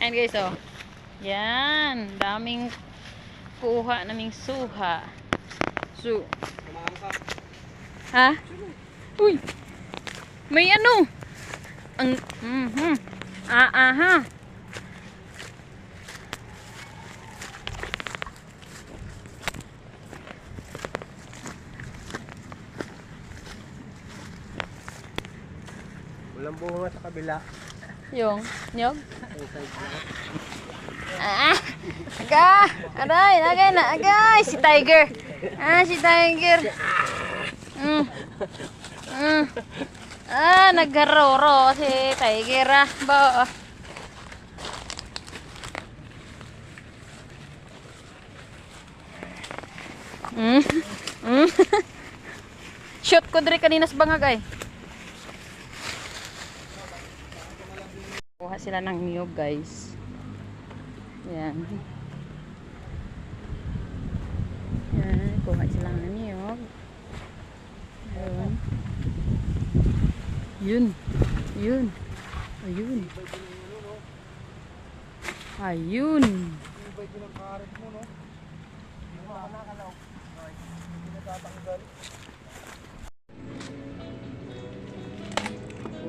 Ayan guys, oh. Yan. Daming kuha naming suha. Ha? Uy! May ano? Ang... ha? Walang bunga sa kabila. Yung nyog? Aga! Aray! Agay na! Agay! Si Tiger! Si Tiger! Naggaroro si Tiger Ba? Shoot ko diri kanina sa bangag ay. Kuha sila ng niyog guys. Yan. Yan. Kuha sila ng niyog. Ayun. Yun. Ayun.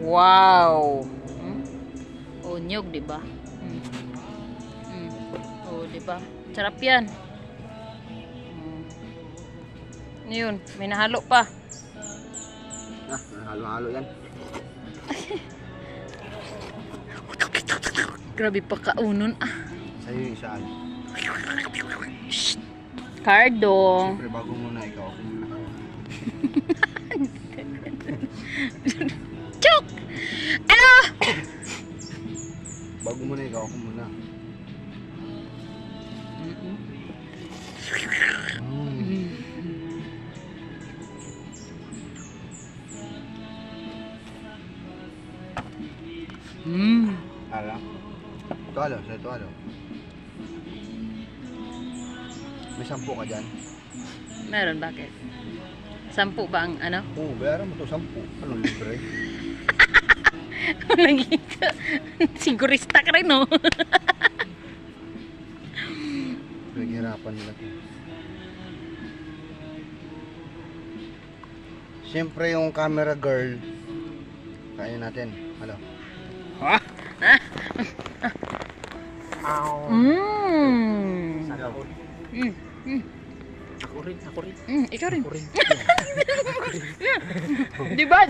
Wow. Oh, nyog, di ba? Oh, di ba? Sarap 'yan. Yun, may nahalo pa. Halo-halo yan. Grabe pa kaunon Sa'yo yung isa. Shh. Cardo. Siyempre bago muna ikaw. Chok! Ano? Bago muna ikaw, ako muna. Alam? Ito alo. May 10 ka dyan? Meron, bakit? 10 ba ang ano? Oo, bayaran mo to 10. Anong libre? Sigurista ka rin, no? Naghihirapan nila to. Siyempre yung camera girl. Kain natin. Halo. Ha? Ako rin. Ikaw rin. Di ba?